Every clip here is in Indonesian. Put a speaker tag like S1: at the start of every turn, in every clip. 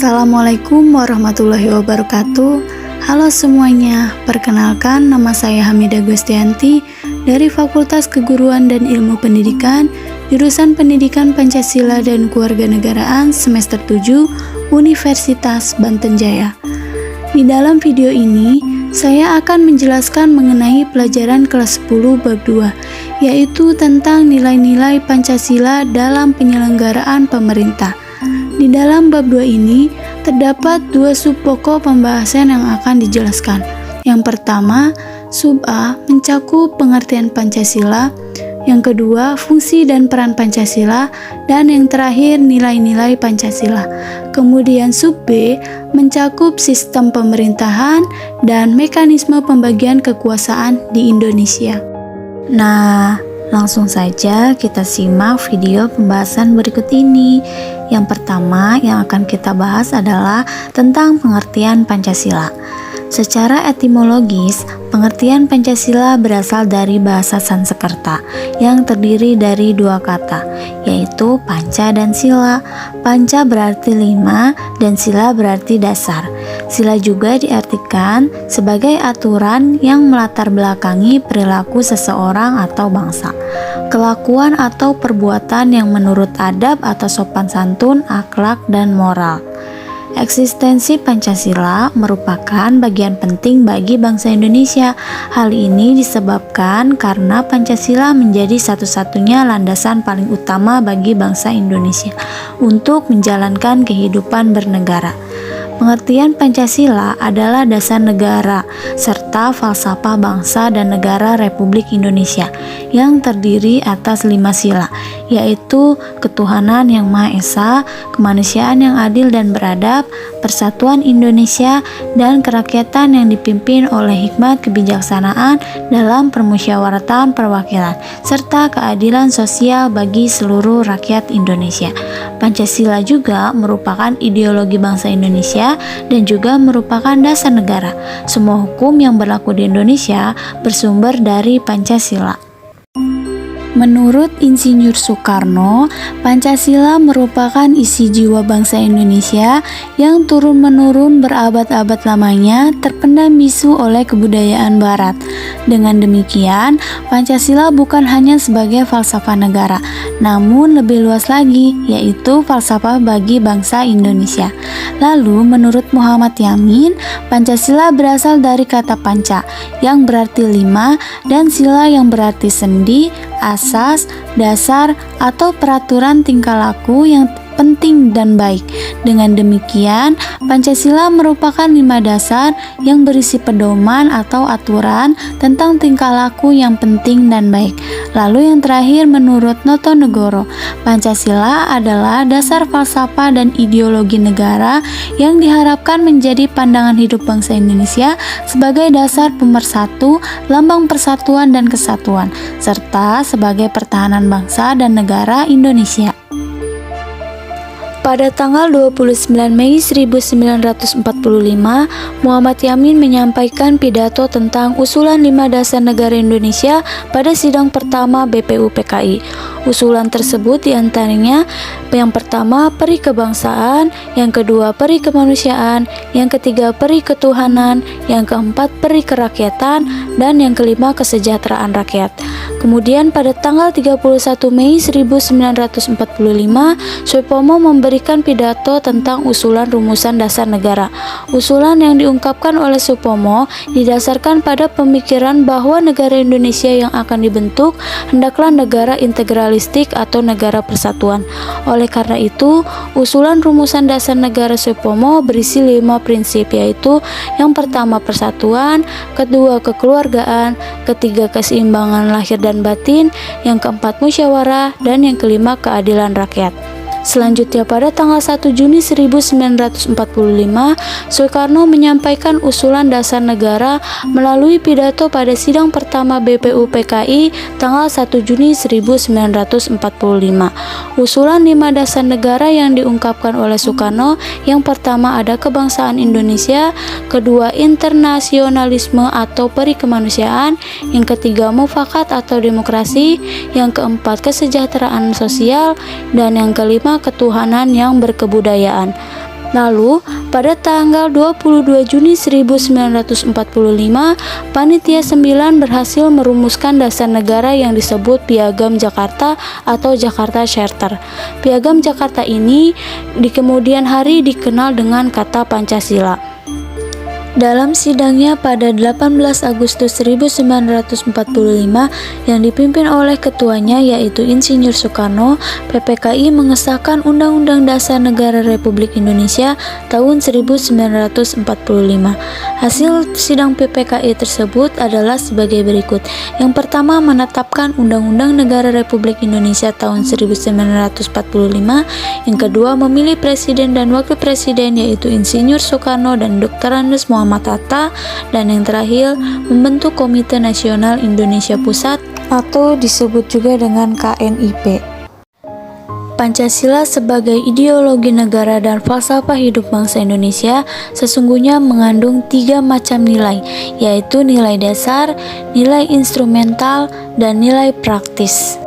S1: Assalamualaikum warahmatullahi wabarakatuh. Halo semuanya, perkenalkan nama saya Hamidah Gustianti dari Fakultas Keguruan dan Ilmu Pendidikan, jurusan Pendidikan Pancasila dan Kewarganegaraan semester 7, Universitas Banten Jaya. Di dalam video ini, saya akan menjelaskan mengenai pelajaran kelas 10 bab 2, yaitu tentang nilai-nilai Pancasila dalam penyelenggaraan pemerintah. Di dalam bab 2 ini, terdapat dua sub pokok pembahasan yang akan dijelaskan. Yang pertama, sub A mencakup pengertian Pancasila, yang kedua, fungsi dan peran Pancasila, dan yang terakhir, nilai-nilai Pancasila. Kemudian sub B mencakup sistem pemerintahan dan mekanisme pembagian kekuasaan di Indonesia. Nah, langsung saja kita simak video pembahasan berikut ini. Yang pertama yang akan kita bahas adalah tentang pengertian Pancasila. Secara etimologis, pengertian Pancasila berasal dari bahasa Sanskerta yang terdiri dari dua kata, yaitu panca dan sila. Panca berarti 5 dan sila berarti dasar. Sila juga diartikan sebagai aturan yang melatar belakangi perilaku seseorang atau bangsa, kelakuan atau perbuatan yang menurut adab atau sopan santun, akhlak, dan moral. Eksistensi Pancasila merupakan bagian penting bagi bangsa Indonesia. Hal ini disebabkan karena Pancasila menjadi satu-satunya landasan paling utama bagi bangsa Indonesia untuk menjalankan kehidupan bernegara. Pengertian Pancasila adalah dasar negara serta falsafah bangsa dan negara Republik Indonesia yang terdiri atas 5 sila, yaitu ketuhanan yang Maha Esa, kemanusiaan yang adil dan beradab, persatuan Indonesia, dan kerakyatan yang dipimpin oleh hikmat kebijaksanaan dalam permusyawaratan perwakilan, serta keadilan sosial bagi seluruh rakyat Indonesia. Pancasila juga merupakan ideologi bangsa Indonesia dan juga merupakan dasar negara. Semua hukum yang berlaku di Indonesia bersumber dari Pancasila. Menurut Insinyur Soekarno, Pancasila merupakan isi jiwa bangsa Indonesia yang turun-menurun berabad-abad lamanya terpendam bisu oleh kebudayaan Barat. Dengan demikian, Pancasila bukan hanya sebagai falsafah negara, namun lebih luas lagi, yaitu falsafah bagi bangsa Indonesia. Lalu, menurut Muhammad Yamin, Pancasila berasal dari kata panca, yang berarti 5, dan sila yang berarti sendi, asas, dasar, atau peraturan tingkah laku yang penting dan baik. Dengan demikian, Pancasila merupakan 5 dasar yang berisi pedoman atau aturan tentang tingkah laku yang penting dan baik. Lalu yang terakhir, menurut Notonegoro, Pancasila adalah dasar falsafah dan ideologi negara yang diharapkan menjadi pandangan hidup bangsa Indonesia sebagai dasar pemersatu, lambang persatuan dan kesatuan, serta sebagai pertahanan bangsa dan negara Indonesia. Pada tanggal 29 Mei 1945, Muhammad Yamin menyampaikan pidato tentang usulan 5 dasar negara Indonesia pada sidang pertama BPUPKI. Usulan tersebut diantaranya yang pertama peri kebangsaan, yang kedua peri kemanusiaan, yang ketiga peri ketuhanan, yang keempat peri kerakyatan, dan yang kelima kesejahteraan rakyat. Kemudian pada tanggal 31 Mei 1945, Soepomo memberikan pidato tentang usulan rumusan dasar negara. Usulan yang diungkapkan oleh Soepomo didasarkan pada pemikiran bahwa negara Indonesia yang akan dibentuk hendaklah negara integralistik atau negara persatuan. Oleh karena itu, usulan rumusan dasar negara Soepomo berisi 5 prinsip, yaitu yang pertama persatuan, kedua kekeluargaan, ketiga keseimbangan lahir dan batin, yang keempat musyawarah, dan yang kelima keadilan rakyat. Selanjutnya pada tanggal 1 Juni 1945, Soekarno menyampaikan usulan dasar negara melalui pidato pada sidang pertama BPUPKI tanggal 1 Juni 1945. Usulan 5 dasar negara yang diungkapkan oleh Soekarno, yang pertama ada kebangsaan Indonesia, kedua internasionalisme atau peri kemanusiaan, yang ketiga mufakat atau demokrasi, yang keempat kesejahteraan sosial, dan yang kelima ketuhanan yang berkebudayaan. Lalu, pada tanggal 22 Juni 1945, Panitia 9 berhasil merumuskan dasar negara yang disebut Piagam Jakarta atau Jakarta Charter. Piagam Jakarta ini di kemudian hari dikenal dengan kata Pancasila. Dalam sidangnya pada 18 Agustus 1945 yang dipimpin oleh ketuanya yaitu Insinyur Soekarno, PPKI mengesahkan Undang-Undang Dasar Negara Republik Indonesia tahun 1945. Hasil sidang PPKI tersebut adalah sebagai berikut. Yang pertama, menetapkan Undang-Undang Negara Republik Indonesia tahun 1945. Yang kedua, memilih presiden dan wakil presiden yaitu Insinyur Soekarno dan Dr. Andes Muhammad Hatta, dan yang terakhir membentuk Komite Nasional Indonesia Pusat atau disebut juga dengan KNIP. Pancasila sebagai ideologi negara dan falsafah hidup bangsa Indonesia sesungguhnya mengandung 3 macam nilai, yaitu nilai dasar, nilai instrumental, dan nilai praktis.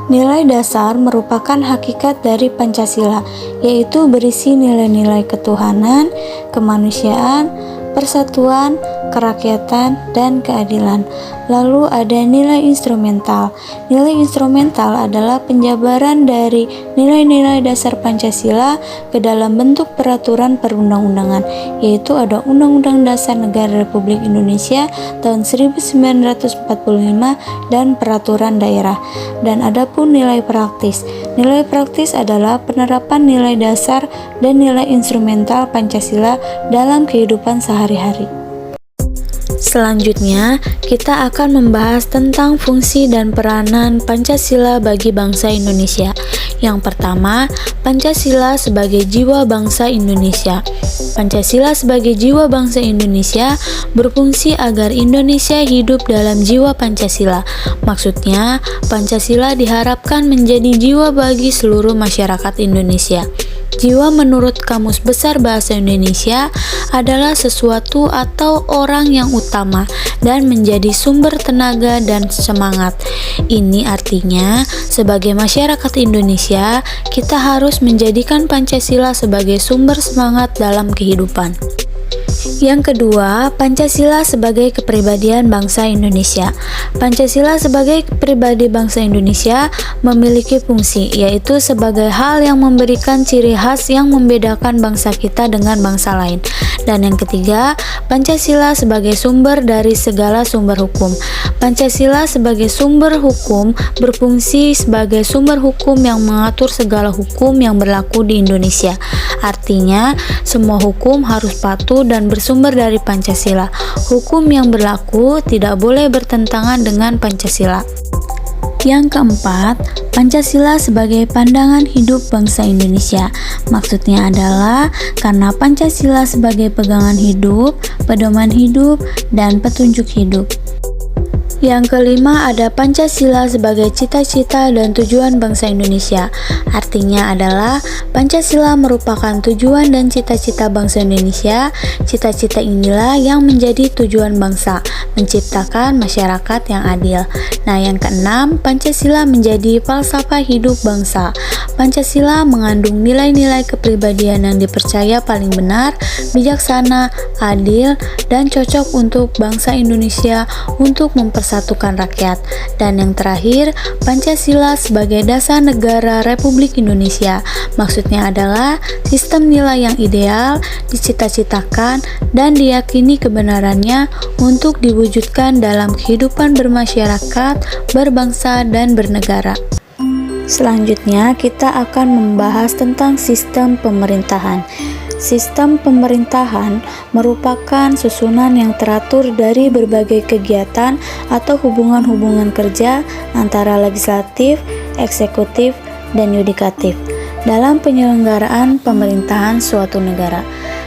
S1: Nilai dasar merupakan hakikat dari Pancasila, yaitu berisi nilai-nilai ketuhanan, kemanusiaan, persatuan, kerakyatan, dan keadilan. Lalu ada nilai instrumental. Nilai instrumental adalah penjabaran dari nilai-nilai dasar Pancasila ke dalam bentuk peraturan perundang-undangan, yaitu ada Undang-Undang Dasar Negara Republik Indonesia tahun 1945 dan peraturan daerah. Dan adapun nilai praktis. Nilai praktis adalah penerapan nilai dasar dan nilai instrumental Pancasila dalam kehidupan sehari-hari. Selanjutnya, kita akan membahas tentang fungsi dan peranan Pancasila bagi bangsa Indonesia. Yang pertama, Pancasila sebagai jiwa bangsa Indonesia. Pancasila sebagai jiwa bangsa Indonesia berfungsi agar Indonesia hidup dalam jiwa Pancasila. Maksudnya, Pancasila diharapkan menjadi jiwa bagi seluruh masyarakat Indonesia. Jiwa menurut Kamus Besar Bahasa Indonesia adalah sesuatu atau orang yang utama dan menjadi sumber tenaga dan semangat. Ini artinya, sebagai masyarakat Indonesia, kita harus menjadikan Pancasila sebagai sumber semangat dalam kehidupan. Yang kedua, Pancasila sebagai kepribadian bangsa Indonesia. Pancasila sebagai pribadi bangsa Indonesia memiliki fungsi, yaitu sebagai hal yang memberikan ciri khas yang membedakan bangsa kita dengan bangsa lain. Dan yang ketiga, Pancasila sebagai sumber dari segala sumber hukum. Pancasila sebagai sumber hukum berfungsi sebagai sumber hukum yang mengatur segala hukum yang berlaku di Indonesia. Artinya, semua hukum harus patuh dan bersumber dari Pancasila. Hukum yang berlaku tidak boleh bertentangan dengan Pancasila. Yang keempat, Pancasila sebagai pandangan hidup bangsa Indonesia. Maksudnya adalah karena Pancasila sebagai pegangan hidup, pedoman hidup, dan petunjuk hidup. Yang kelima, ada Pancasila sebagai cita-cita dan tujuan bangsa Indonesia. Artinya adalah Pancasila merupakan tujuan dan cita-cita bangsa Indonesia. Cita-cita inilah yang menjadi tujuan bangsa, menciptakan masyarakat yang adil. Nah, yang keenam, Pancasila menjadi falsafah hidup bangsa. Pancasila mengandung nilai-nilai kepribadian yang dipercaya paling benar, bijaksana, adil, dan cocok untuk bangsa Indonesia untuk mempersatukan rakyat. Dan yang terakhir, Pancasila sebagai dasar negara Republik Indonesia. Maksudnya adalah sistem nilai yang ideal, dicita-citakan, dan diyakini kebenarannya untuk diwujudkan dalam kehidupan bermasyarakat, berbangsa, dan bernegara. Selanjutnya, kita akan membahas tentang sistem pemerintahan. Sistem pemerintahan merupakan susunan yang teratur dari berbagai kegiatan atau hubungan-hubungan kerja antara legislatif, eksekutif, dan yudikatif dalam penyelenggaraan pemerintahan suatu negara.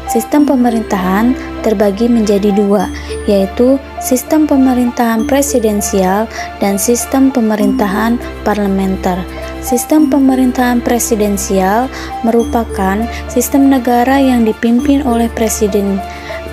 S1: Sistem pemerintahan terbagi menjadi dua, yaitu sistem pemerintahan presidensial dan sistem pemerintahan parlementer. Sistem pemerintahan presidensial merupakan sistem negara yang dipimpin oleh presiden.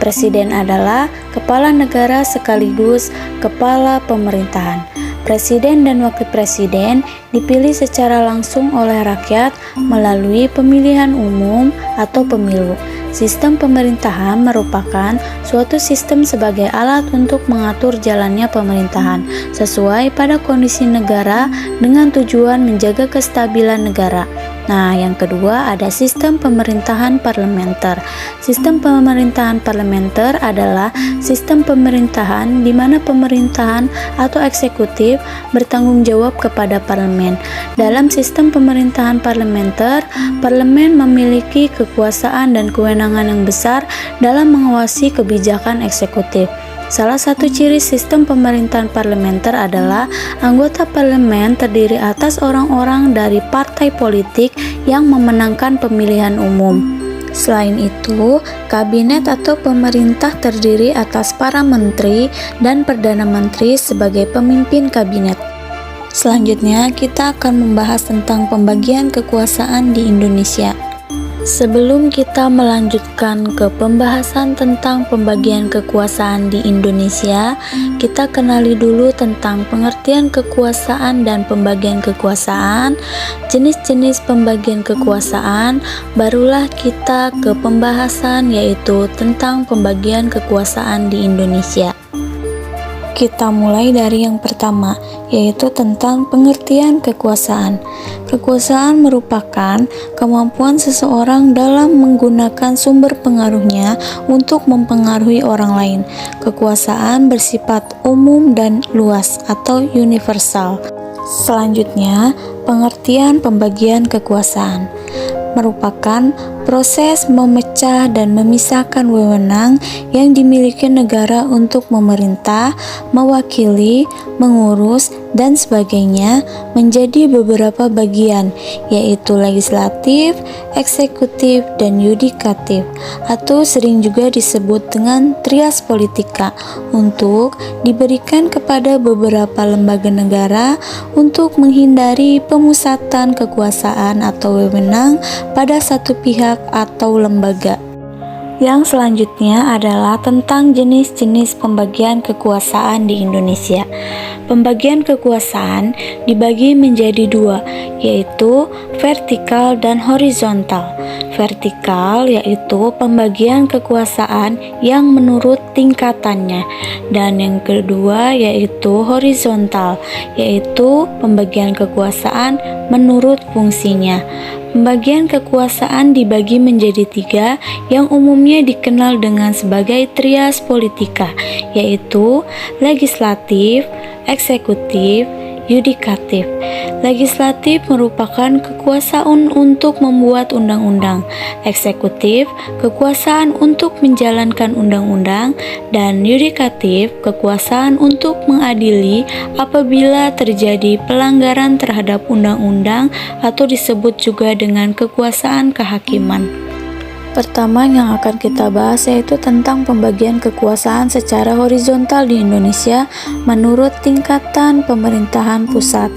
S1: Presiden adalah kepala negara sekaligus kepala pemerintahan. Presiden dan wakil presiden dipilih secara langsung oleh rakyat melalui pemilihan umum atau pemilu. Sistem pemerintahan merupakan suatu sistem sebagai alat untuk mengatur jalannya pemerintahan sesuai pada kondisi negara dengan tujuan menjaga kestabilan negara. Nah, yang kedua ada sistem pemerintahan parlementer. Sistem pemerintahan parlementer adalah sistem pemerintahan di mana pemerintahan atau eksekutif bertanggung jawab kepada parlemen. Dalam sistem pemerintahan parlementer, parlemen memiliki kekuasaan dan kewenangan yang besar dalam mengawasi kebijakan eksekutif. Salah satu ciri sistem pemerintahan parlementer adalah anggota parlemen terdiri atas orang-orang dari partai politik yang memenangkan pemilihan umum. Selain itu, kabinet atau pemerintah terdiri atas para menteri dan perdana menteri sebagai pemimpin kabinet. Selanjutnya, kita akan membahas tentang pembagian kekuasaan di Indonesia. Sebelum kita melanjutkan ke pembahasan tentang pembagian kekuasaan di Indonesia, kita kenali dulu tentang pengertian kekuasaan dan pembagian kekuasaan, jenis-jenis pembagian kekuasaan, barulah kita ke pembahasan yaitu tentang pembagian kekuasaan di Indonesia. Kita mulai dari yang pertama, yaitu tentang pengertian kekuasaan. Kekuasaan merupakan kemampuan seseorang dalam menggunakan sumber pengaruhnya untuk mempengaruhi orang lain. Kekuasaan bersifat umum dan luas atau universal. Selanjutnya, pengertian pembagian kekuasaan merupakan proses memecah dan memisahkan wewenang yang dimiliki negara untuk memerintah, mewakili, mengurus, dan sebagainya menjadi beberapa bagian, yaitu legislatif, eksekutif, dan yudikatif, atau sering juga disebut dengan trias politika, untuk diberikan kepada beberapa lembaga negara untuk menghindari pemusatan kekuasaan atau wewenang pada satu pihak atau lembaga. Yang selanjutnya adalah tentang jenis-jenis pembagian kekuasaan di Indonesia. Pembagian kekuasaan dibagi menjadi dua, yaitu vertikal dan horizontal. Vertikal yaitu pembagian kekuasaan yang menurut tingkatannya, dan yang kedua yaitu horizontal, yaitu pembagian kekuasaan menurut fungsinya. Pembagian kekuasaan dibagi menjadi tiga yang umumnya dikenal dengan sebagai trias politika, yaitu legislatif, eksekutif, yudikatif. Legislatif merupakan kekuasaan untuk membuat undang-undang, eksekutif kekuasaan untuk menjalankan undang-undang, dan yudikatif kekuasaan untuk mengadili apabila terjadi pelanggaran terhadap undang-undang atau disebut juga dengan kekuasaan kehakiman. Pertama yang akan kita bahas yaitu tentang pembagian kekuasaan secara horizontal di Indonesia menurut tingkatan pemerintahan pusat.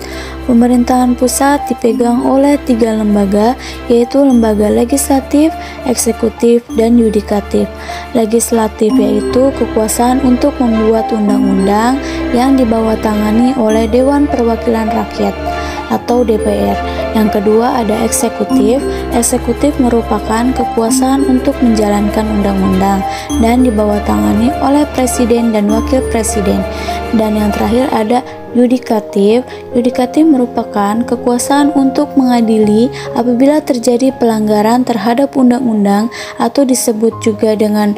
S1: Pemerintahan pusat dipegang oleh tiga lembaga, yaitu lembaga legislatif, eksekutif, dan yudikatif. Legislatif yaitu kekuasaan untuk membuat undang-undang yang dibawa-tangani oleh Dewan Perwakilan Rakyat atau DPR. Yang kedua ada eksekutif. Eksekutif merupakan kekuasaan untuk menjalankan undang-undang dan dibawa-tangani oleh presiden dan wakil presiden. Dan yang terakhir ada yudikatif. Yudikatif merupakan kekuasaan untuk mengadili apabila terjadi pelanggaran terhadap undang-undang atau disebut juga dengan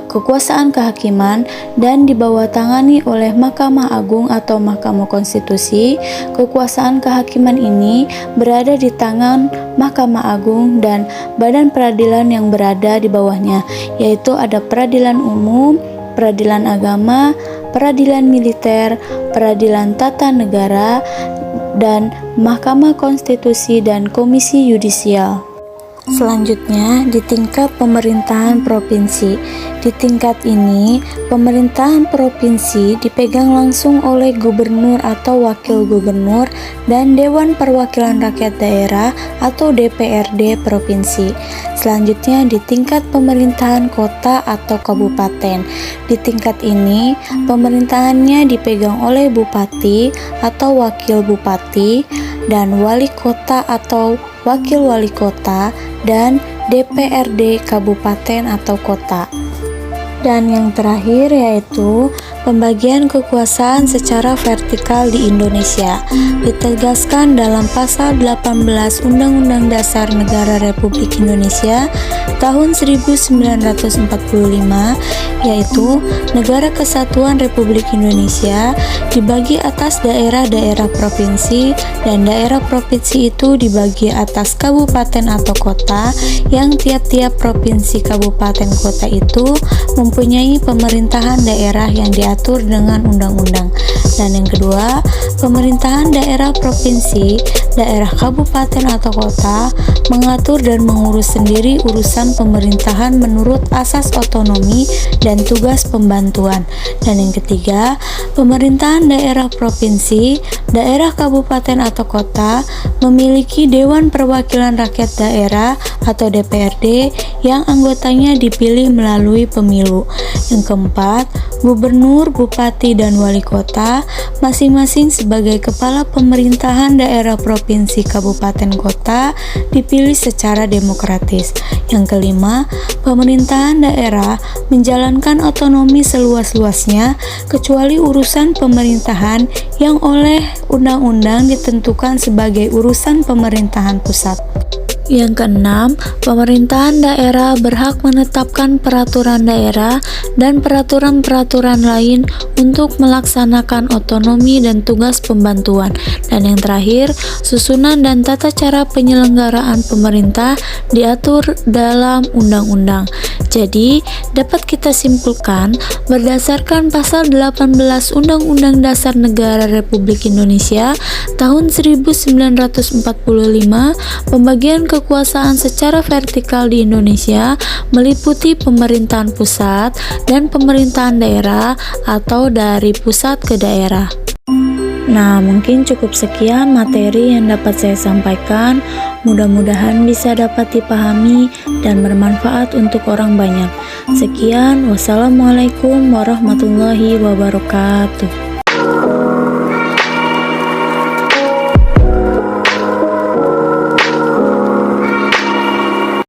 S1: kekuasaan kehakiman dan dibawa-tangani oleh Mahkamah Agung atau Mahkamah Konstitusi. Kekuasaan kehakiman ini berada di tangan Mahkamah Agung dan badan peradilan yang berada di bawahnya, yaitu ada peradilan umum, peradilan agama, peradilan militer, peradilan tata negara, dan Mahkamah Konstitusi dan Komisi Yudisial. Selanjutnya, di tingkat pemerintahan provinsi. Di tingkat ini, pemerintahan provinsi dipegang langsung oleh gubernur atau wakil gubernur dan Dewan Perwakilan Rakyat Daerah atau DPRD provinsi. Selanjutnya, di tingkat pemerintahan kota atau kabupaten. Di tingkat ini, pemerintahannya dipegang oleh bupati atau wakil bupati dan wali kota atau wakil wali kota dan DPRD kabupaten atau kota. Dan yang terakhir yaitu pembagian kekuasaan secara vertikal di Indonesia ditegaskan dalam pasal 18 Undang-Undang Dasar Negara Republik Indonesia tahun 1945, yaitu Negara Kesatuan Republik Indonesia dibagi atas daerah-daerah provinsi dan daerah provinsi itu dibagi atas kabupaten atau kota yang tiap-tiap provinsi kabupaten kota itu mempunyai pemerintahan daerah yang diatur dengan undang-undang. Dan yang kedua, pemerintahan daerah provinsi, daerah kabupaten atau kota mengatur dan mengurus sendiri urusan pemerintahan menurut asas otonomi dan tugas pembantuan. Dan yang ketiga, pemerintahan daerah provinsi, daerah kabupaten atau kota memiliki Dewan Perwakilan Rakyat Daerah atau DPRD yang anggotanya dipilih melalui pemilu. Yang keempat, gubernur, bupati, dan wali kota masing-masing sebagai kepala pemerintahan daerah provinsi, kabupaten, kota dipilih secara demokratis. Yang kelima, pemerintahan daerah menjalankan otonomi seluas-luasnya kecuali urusan pemerintahan yang oleh undang-undang ditentukan sebagai urusan pemerintahan pusat. Yang keenam, pemerintahan daerah berhak menetapkan peraturan daerah dan peraturan-peraturan lain untuk melaksanakan otonomi dan tugas pembantuan. Dan yang terakhir, susunan dan tata cara penyelenggaraan pemerintah diatur dalam undang-undang. Jadi, dapat kita simpulkan berdasarkan pasal 18 Undang-Undang Dasar Negara Republik Indonesia tahun 1945, pembagian kekuasaan secara vertikal di Indonesia meliputi pemerintahan pusat dan pemerintahan daerah atau dari pusat ke daerah. Nah, mungkin cukup sekian materi yang dapat saya sampaikan. Mudah-mudahan bisa dapat dipahami dan bermanfaat untuk orang banyak. Sekian, wassalamualaikum warahmatullahi wabarakatuh.